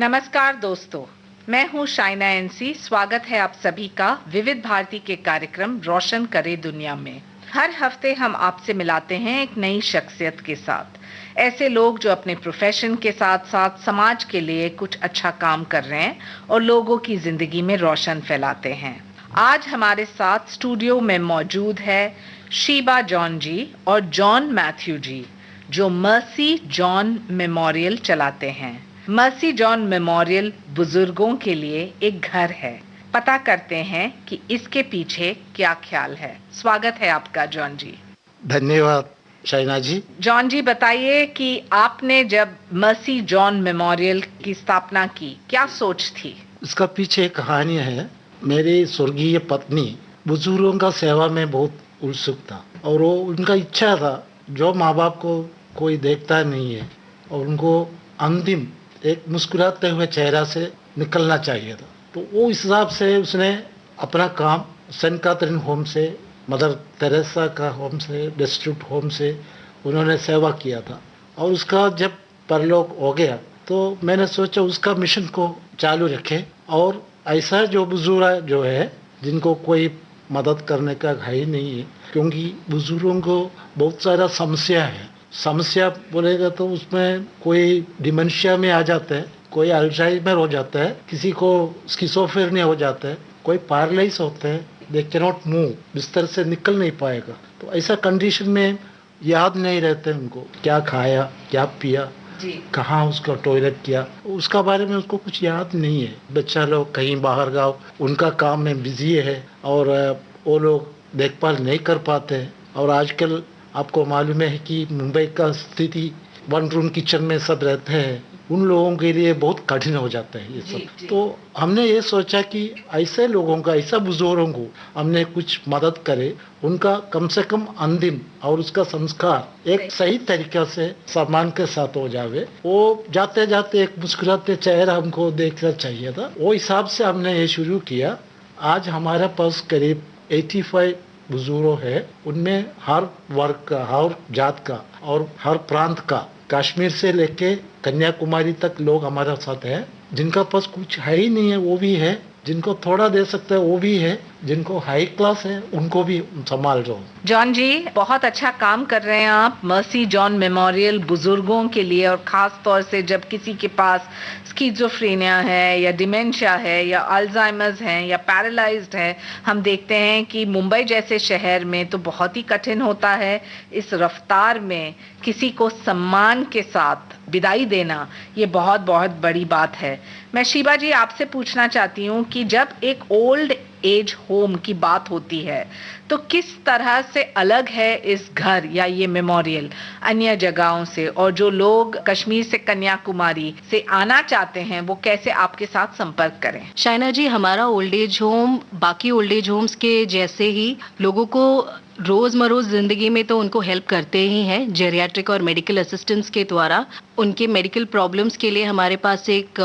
नमस्कार दोस्तों, मैं हूं शाइना एनसी। स्वागत है आप सभी का विविध भारती के कार्यक्रम रोशन करे दुनिया में। हर हफ्ते हम आपसे मिलाते हैं एक नई शख्सियत के साथ, ऐसे लोग जो अपने प्रोफेशन के साथ साथ समाज के लिए कुछ अच्छा काम कर रहे हैं और लोगों की जिंदगी में रोशन फैलाते हैं। आज हमारे साथ स्टूडियो में मौजूद है शीबा जॉन जी और जॉन मैथ्यू जी, जो मर्सी जॉन मेमोरियल चलाते हैं। मर्सी जॉन मेमोरियल बुजुर्गों के लिए एक घर है। पता करते हैं कि इसके पीछे क्या ख्याल है। स्वागत है आपका जॉन जी। धन्यवाद शाइना जी। जॉन जी, बताइए कि आपने जब मर्सी जॉन मेमोरियल की स्थापना की, क्या सोच थी? इसका पीछे एक कहानी है। मेरी स्वर्गीय पत्नी बुजुर्गों का सेवा में बहुत उत्सुक था और वो उनका इच्छा था, जो माँ बाप को कोई देखता नहीं है और उनको अंतिम एक मुस्कुराते हुए चेहरा से निकलना चाहिए था। तो वो इस हिसाब से उसने अपना काम सेंट कैथरीन होम से, मदर तेरेसा का होम से, डिस्ट्रिक्ट होम से उन्होंने सेवा किया था। और उसका जब परलोक हो गया तो मैंने सोचा उसका मिशन को चालू रखें और ऐसा जो बुजुर्ग जो है जिनको कोई मदद करने का है ही नहीं है, क्योंकि बुजुर्गों को बहुत सारा समस्या है। समस्या बोलेगा तो उसमें कोई डिमेंशिया में आ जाता है, कोई अल्जाइमर हो जाता है, किसी को स्किज़ोफ्रेनिया हो जाता है, कोई पैरालाइज होता है, दे कैन नॉट मूव, बिस्तर से निकल नहीं पाएगा। तो ऐसा कंडीशन में याद नहीं रहते उनको क्या खाया, क्या पिया, कहाँ उसका टॉयलेट किया, उसका बारे में उसको कुछ याद नहीं है। बच्चा लोग कहीं बाहर गाँव उनका काम में बिजी है और वो लोग देखभाल नहीं कर पाते। और आजकल आपको मालूम है कि मुंबई का स्थिति, वन रूम किचन में सब रहते हैं, उन लोगों के लिए बहुत कठिन हो जाता है ये सब। तो हमने ये सोचा कि ऐसे लोगों का, ऐसा बुजुर्गों को हमने कुछ मदद करे, उनका कम से कम अंतिम और उसका संस्कार एक सही तरीके से सम्मान के साथ हो जावे। वो जाते जाते एक मुस्कुराते चेहरा हमको देखना चाहिए था। वो हिसाब से हमने ये शुरू किया। आज हमारे पास करीब 85 बुजुर्ग है। उनमें हर वर्ग का, हर जात का और हर प्रांत का, कश्मीर से लेके कन्याकुमारी तक लोग हमारे साथ हैं। जिनका पास कुछ है ही नहीं है वो भी है, जिनको थोड़ा दे सकते हैं वो भी है, जिनको हाई क्लास है उनको भी संभाल रहा हूँ। जॉन जी, बहुत अच्छा काम कर रहे हैं आप मर्सी जॉन मेमोरियल बुजुर्गों के लिए, और खास तौर से जब किसी के पास स्किज़ोफ्रेनिया है या डिमेंशिया है या अल्जाइमर्स है या पैरालाइज्ड है। हम देखते हैं कि मुंबई जैसे शहर में तो बहुत ही कठिन होता है इस रफ्तार में किसी को सम्मान के साथ विदाई देना। ये बहुत बहुत बड़ी बात है। मैं शीबा जी आपसे पूछना चाहती हूँ कि जब एक ओल्ड एज होम की बात होती है तो किस तरह से अलग है इस घर या ये मेमोरियल अन्य जगहों से, और जो लोग कश्मीर से कन्याकुमारी से आना चाहते हैं वो कैसे आपके साथ संपर्क करें? शाइना जी, हमारा ओल्ड एज होम बाकी ओल्ड एज होम्स के जैसे ही लोगों को रोजमर्रा जिंदगी में तो उनको हेल्प करते ही हैं, जेरियाट्रिक और मेडिकल असिस्टेंट्स के द्वारा। उनके मेडिकल प्रॉब्लम्स के लिए हमारे पास एक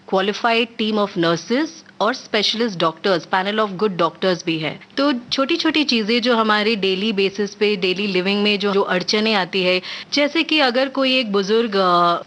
क्वालिफाइड टीम ऑफ नर्सेज और specialist doctors, panel of good doctors भी है। तो छोटी छोटी चीजें जो हमारे डेली बेसिस पे, डेली लिविंग में जो अड़चने आती है, जैसे कि अगर कोई एक बुजुर्ग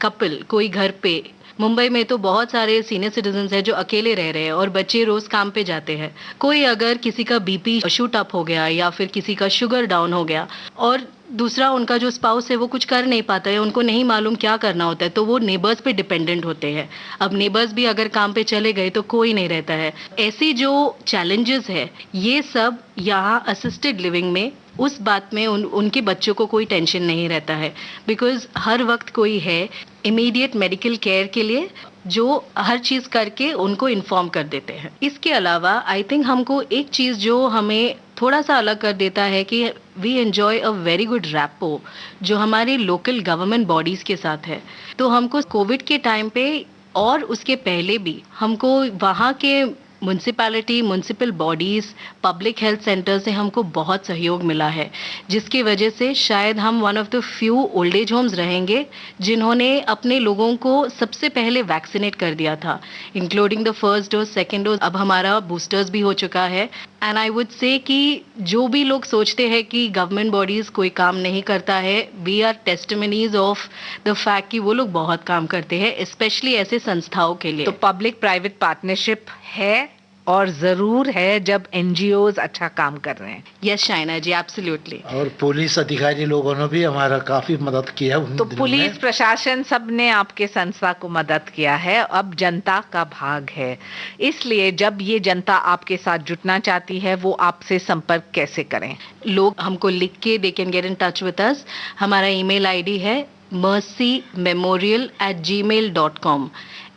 कपल कोई घर पे, मुंबई में तो बहुत सारे सीनियर सिटीजन्स हैं जो अकेले रह रहे हैं और बच्चे रोज काम पे जाते हैं। कोई अगर किसी का बीपी शूट अप हो गया या फिर किसी का शुगर डाउन हो गया और दूसरा उनका जो स्पाउस है वो कुछ कर नहीं पाता है, उनको नहीं मालूम क्या करना होता है, तो वो नेबर्स पे डिपेंडेंट होते हैं। अब नेबर्स भी अगर काम पे चले गए तो कोई नहीं रहता है। ऐसी जो चैलेंजेस है ये सब यहाँ असिस्टेड लिविंग में उस बात में उनके बच्चों को कोई टेंशन नहीं रहता है, बिकॉज हर वक्त कोई है इमीडिएट मेडिकल केयर के लिए जो हर चीज करके उनको इन्फॉर्म कर देते हैं। इसके अलावा आई थिंक हमको एक चीज जो हमें थोड़ा सा अलग कर देता है कि we enjoy a very good rapport जो हमारे लोकल गवर्नमेंट बॉडीज के साथ है। तो हमको कोविड के टाइम पे और उसके पहले भी हमको वहाँ के municipal bodies, public health centre से हमको बहुत सहयोग मिला है, जिसकी वजह से शायद हम one of the few old age homes रहेंगे जिन्होंने अपने लोगों को सबसे पहले वैक्सीनेट कर दिया था, including the first dose, second dose. अब हमारा बूस्टर्स भी हो चुका है एंड आई वुड से कि जो भी लोग सोचते हैं कि गवर्नमेंट बॉडीज कोई काम नहीं करता है, we are testimonies of the fact कि वो लोग बहुत काम करते हैं, स्पेशली ऐसे संस्थाओं के लिए। तो पब्लिक प्राइवेट पार्टनरशिप है और जरूर है जब एनजीओज अच्छा काम कर रहे हैं। यस शाइना जी, एब्सोल्युटली। और पुलिस अधिकारी लोगों ने भी हमारा काफी मदद किया उन तो दिनों पुलिस में। प्रशासन सब ने आपके संस्था को मदद किया है, अब जनता का भाग है। इसलिए जब ये जनता आपके साथ जुटना चाहती है वो आपसे संपर्क कैसे करें? लोग हमको लिख के they can get in touch with us. हमारा ईमेल आईडी है mercymemorial@gmail.com,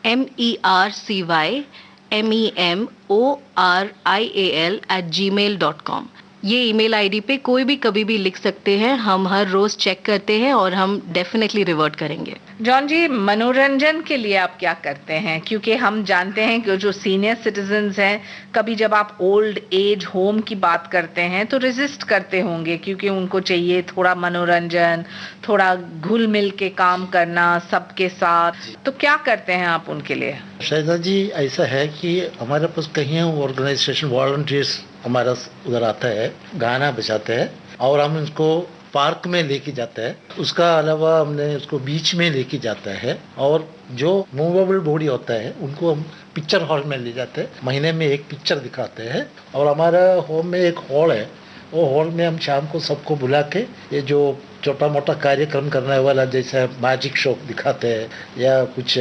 mercymemorial@gmail.com। ये ईमेल आईडी पे कोई भी कभी भी लिख सकते हैं, हम हर रोज चेक करते हैं और हम डेफिनेटली रिवर्ट करेंगे। जॉन जी, मनोरंजन के लिए आप क्या करते हैं? क्योंकि हम जानते हैं कि जो सीनियर सिटीजन्स हैं, कभी जब आप ओल्ड एज होम की बात करते हैं तो रेजिस्ट करते होंगे क्योंकि उनको चाहिए थोड़ा मनोरंजन, थोड़ा घुल मिल के काम करना सबके साथ। तो क्या करते हैं आप उनके लिए? शायदा जी, ऐसा है कि हमारे पास कहीं ऑर्गेनाइजेशन वॉलंटियर्स हमारा उधर आता है, गाना बजाते हैं और हम उनको पार्क में लेके जाते हैं। उसका अलावा हमने उसको बीच में लेके जाता है और जो मूवेबल बॉडी होता है उनको हम पिक्चर हॉल में ले जाते हैं, महीने में एक पिक्चर दिखाते हैं। और हमारा होम में एक हॉल है, वो हॉल में हम शाम को सबको बुला के ये जो छोटा मोटा कार्यक्रम करने वाला जैसे मैजिक शो दिखाते हैं या कुछ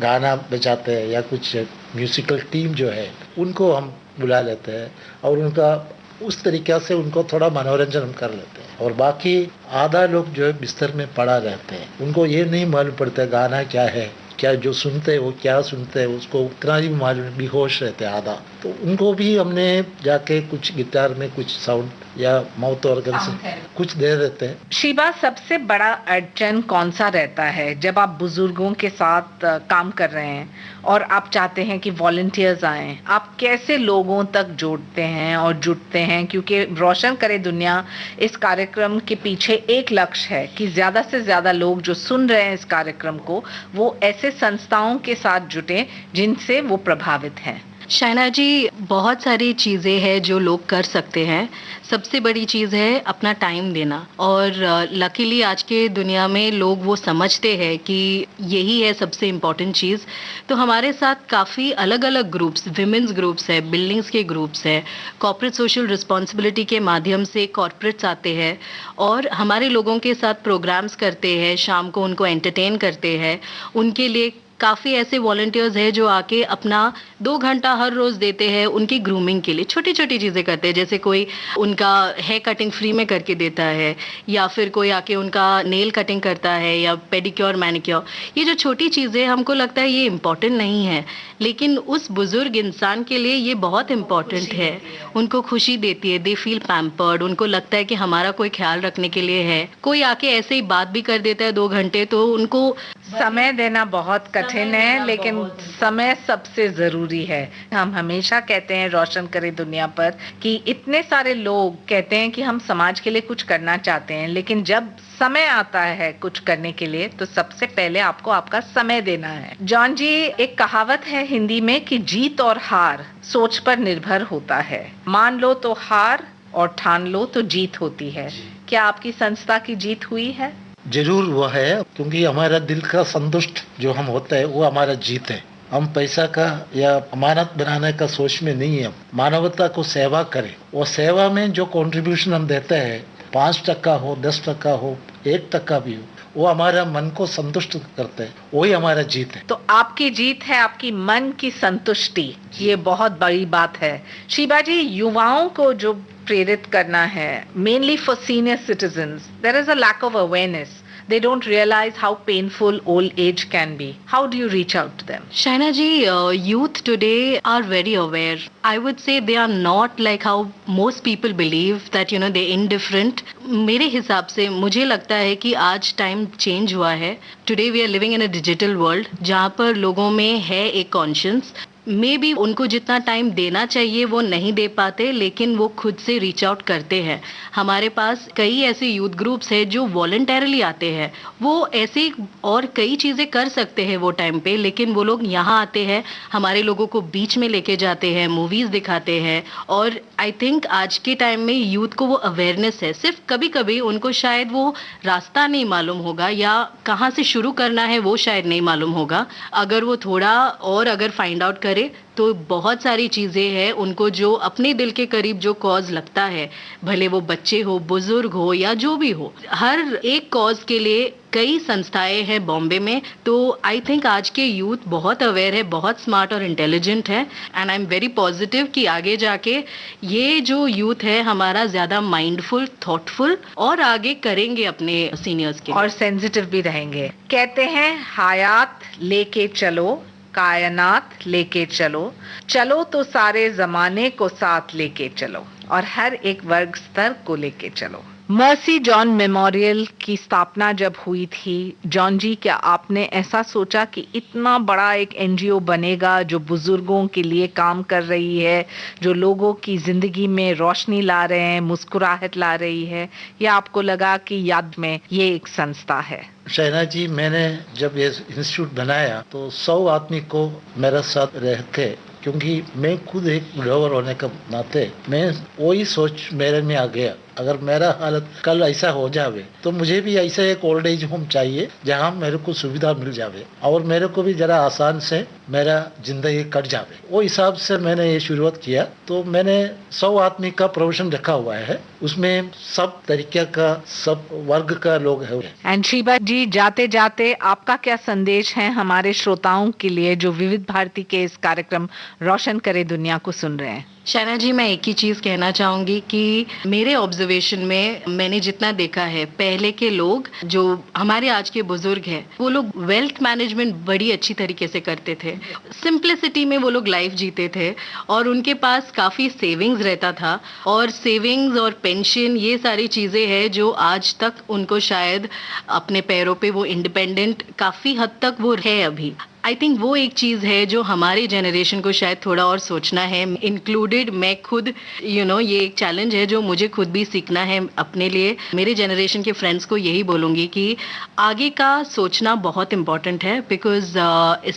गाना बजाते हैं या कुछ म्यूजिकल टीम जो है उनको हम बुला लेते हैं और उनका उस तरीक़े से उनको थोड़ा मनोरंजन हम कर लेते हैं। और बाकी आधा लोग जो है बिस्तर में पड़ा रहते हैं, उनको ये नहीं मालूम पड़ता गाना क्या है, क्या जो सुनते हैं वो क्या सुनते हैं, उसको उतना ही मालूम, बेहोश रहते हैं आधा। तो उनको भी हमने जाके कुछ गिटार में कुछ साउंड या माउथ ऑर्गन से कुछ दे देते हैं। शीबा, सबसे बड़ा अड़चन कौन सा रहता है जब आप बुजुर्गों के साथ काम कर रहे हैं और आप चाहते हैं कि वॉलंटियर्स आएं? आप कैसे लोगों तक जोड़ते हैं और जुटते हैं? क्योंकि रोशन करे दुनिया इस कार्यक्रम के पीछे एक लक्ष्य है कि ज्यादा से ज्यादा लोग जो सुन रहे हैं इस कार्यक्रम को वो ऐसे संस्थाओं के साथ जुटे जिनसे वो प्रभावित हैं। शाइना जी, बहुत सारी चीज़ें हैं जो लोग कर सकते हैं। सबसे बड़ी चीज़ है अपना टाइम देना, और लकीली आज के दुनिया में लोग वो समझते हैं कि यही है सबसे इम्पॉर्टेंट चीज़। तो हमारे साथ काफ़ी अलग अलग ग्रुप्स, विमेंस ग्रुप्स है, बिल्डिंग्स के ग्रुप्स है, कॉर्पोरेट सोशल रिस्पॉन्सिबिलिटी के माध्यम से कॉर्पोरेट्स आते हैं और हमारे लोगों के साथ प्रोग्राम्स करते हैं, शाम को उनको एंटरटेन करते हैं। उनके लिए काफ़ी ऐसे वॉलंटियर्स हैं जो आके अपना 2 घंटा हर रोज़ देते हैं उनकी ग्रूमिंग के लिए। छोटी छोटी चीज़ें करते हैं, जैसे कोई उनका हेयर कटिंग फ्री में करके देता है या फिर कोई आके उनका नेल कटिंग करता है या पेडिक्योर मैनिक्योर। ये जो छोटी चीज़ें हमको लगता है ये इम्पॉर्टेंट नहीं है, लेकिन उस बुजुर्ग इंसान के लिए ये बहुत इम्पॉर्टेंट है। उनको खुशी देती है, दे फील पैम्पर्ड, उनको लगता है कि हमारा कोई ख्याल रखने के लिए है। कोई आके ऐसे ही बात भी कर देता है 2 घंटे, तो उनको समय देना बहुत कठिन है, लेकिन समय सबसे जरूरी है। हम हमेशा कहते हैं रोशन करे दुनिया पर कि इतने सारे लोग कहते हैं कि हम समाज के लिए कुछ करना चाहते हैं, लेकिन जब समय आता है कुछ करने के लिए तो सबसे पहले आपको आपका समय देना है। जॉन जी, एक कहावत है हिंदी में कि जीत और हार सोच पर निर्भर होता है। मान लो तो हार और ठान लो तो जीत होती है। क्या आपकी संस्था की जीत हुई है? जरूर वो है, क्योंकि हमारा दिल का संतुष्ट जो हम होता है वो हमारा जीत है। हम पैसा का या अमानत बनाने का सोच में नहीं है, मानवता को सेवा करें। वो सेवा में जो कंट्रीब्यूशन हम देते हैं, 5% हो, 10% हो, 1% भी हो, वो हमारा मन को संतुष्ट करते हैं, वही हमारा जीत है। तो आपकी जीत है आपकी मन की संतुष्टि, ये बहुत बड़ी बात है। शीबा जी, युवाओं को जो प्रेरित करना है, mainly for senior citizens, there is a lack of awareness. They don't realize how painful old age can be. How do you reach out to them? Shaina ji, youth today are very aware. I would say they are not like how most people believe that they're indifferent. मेरे हिसाब से मुझे लगता है कि आज time change हुआ है। Today we are living in a digital world जहाँ पर लोगों में है एक कॉन्शियस। मे बी उनको जितना टाइम देना चाहिए वो नहीं दे पाते, लेकिन वो खुद से रीच आउट करते हैं। हमारे पास कई ऐसे यूथ ग्रुप्स हैं जो वॉलंटरली आते हैं, वो ऐसे और कई चीज़ें कर सकते हैं वो टाइम पे, लेकिन वो लोग यहाँ आते हैं, हमारे लोगों को बीच में लेके जाते हैं, मूवीज़ दिखाते हैं। और आई थिंक आज के टाइम में यूथ को वो अवेयरनेस है, सिर्फ कभी कभी उनको शायद वो रास्ता नहीं मालूम होगा या कहाँ से शुरू करना है वो शायद नहीं मालूम होगा। अगर वो थोड़ा और अगर फाइंड आउट करे तो बहुत सारी चीज़ें हैं उनको जो अपने दिल के करीब जो कॉज लगता है, भले वो बच्चे हो, बुजुर्ग हो या जो भी हो, हर एक कॉज के लिए कई संस्थाएं हैं बॉम्बे में। तो आई थिंक आज के यूथ बहुत अवेयर है, बहुत स्मार्ट और इंटेलिजेंट है, and I am very positive कि आगे जाके ये जो यूथ है हमारा ज़्यादा माइंडफुल, थॉटफुल और आगे करेंगे अपने सीनियर्स के और सेंसिटिव भी रहेंगे। कहते हैं हयात लेके चलो, कायनात लेके चलो, चलो तो सारे जमाने को साथ लेके चलो और हर एक वर्ग स्तर को लेके चलो। मर्सी जॉन मेमोरियल की स्थापना जब हुई थी, जॉन जी, क्या आपने ऐसा सोचा कि इतना बड़ा एक एनजीओ बनेगा जो बुजुर्गों के लिए काम कर रही है, जो लोगों की जिंदगी में रोशनी ला रहे हैं, मुस्कुराहट ला रही है, या आपको लगा कि याद में ये एक संस्था है? शहना जी, मैंने जब ये इंस्टीट्यूट बनाया तो 100 आदमी को मेरे साथ रहते, क्योंकि मैं खुद एक ड्राइवर होने के नाते मैं वही सोच मेरे में आ गया, अगर मेरा हालत कल ऐसा हो जावे तो मुझे भी ऐसा एक ओल्ड एज होम चाहिए जहां मेरे को सुविधा मिल जावे और मेरे को भी जरा आसान से मेरा जिंदगी कट जावे। वो हिसाब से मैंने ये शुरुआत किया। तो मैंने 100 आदमी का प्रोविजन रखा हुआ है, उसमें सब तरीके का, सब वर्ग का लोग है। एंड शीबा जी, जाते जाते आपका क्या संदेश है हमारे श्रोताओं के लिए जो विविध भारती के इस कार्यक्रम रोशन करे दुनिया को सुन रहे हैं? शैना जी, मैं एक ही चीज़ कहना चाहूँगी कि मेरे ऑब्जर्वेशन में मैंने जितना देखा है, पहले के लोग जो हमारे आज के बुजुर्ग हैं, वो लोग वेल्थ मैनेजमेंट बड़ी अच्छी तरीके से करते थे, सिंप्लिसिटी में वो लोग लाइफ जीते थे और उनके पास काफ़ी सेविंग्स रहता था। और सेविंग्स और पेंशन ये सारी चीज़ें हैं जो आज तक उनको शायद अपने पैरों पे वो इंडिपेंडेंट काफ़ी हद तक वो है अभी। आई थिंक वो एक चीज़ है जो हमारे जनरेशन को शायद थोड़ा और सोचना है, इंक्लूडेड मैं खुद। ये एक चैलेंज है जो मुझे खुद भी सीखना है अपने लिए। मेरे जनरेशन के फ्रेंड्स को यही बोलूँगी कि आगे का सोचना बहुत इम्पॉर्टेंट है, बिकॉज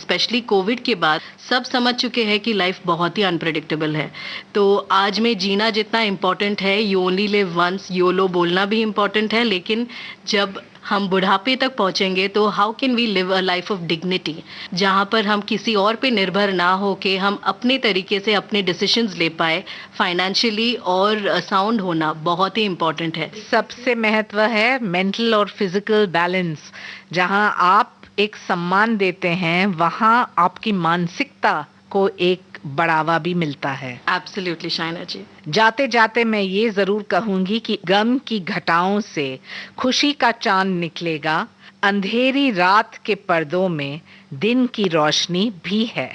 स्पेशली कोविड के बाद सब समझ चुके हैं कि लाइफ बहुत ही अनप्रेडिक्टेबल है। तो आज में जीना जितना इम्पॉर्टेंट है, you only live once, YOLO बोलना भी इम्पॉर्टेंट है, लेकिन जब हम बुढ़ापे तक पहुंचेंगे तो how can we live a life of dignity, जहां पर हम किसी और पे निर्भर ना हो के हम अपने तरीके से अपने डिसीजंस ले पाए। फाइनेंशियली और साउंड होना बहुत ही इम्पोर्टेंट है। सबसे महत्व है मेंटल और फिजिकल बैलेंस। जहां आप एक सम्मान देते हैं वहां आपकी मानसिकता को एक बढ़ावा भी मिलता है। एब्सोल्युटली शाइना जी। जाते जाते मैं ये जरूर कहूंगी कि गम की घटाओं से खुशी का चांद निकलेगा, अंधेरी रात के पर्दों में दिन की रोशनी भी है।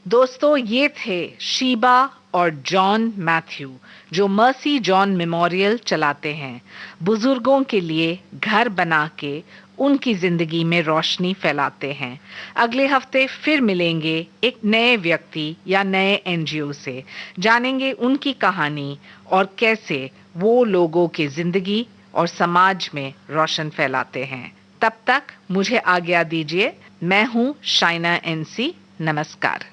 दोस्तों, ये थे शीबा और जॉन मैथ्यू जो मर्सी जॉन मेमोरियल चलाते हैं, बुजुर्गों के लिए घर बना के उनकी जिंदगी में रोशनी फैलाते हैं। अगले हफ्ते फिर मिलेंगे एक नए व्यक्ति या नए एनजीओ से, जानेंगे उनकी कहानी और कैसे वो लोगों की जिंदगी और समाज में रोशन फैलाते हैं। तब तक मुझे आज्ञा दीजिए। मैं हूं शाइना एनसी। नमस्कार।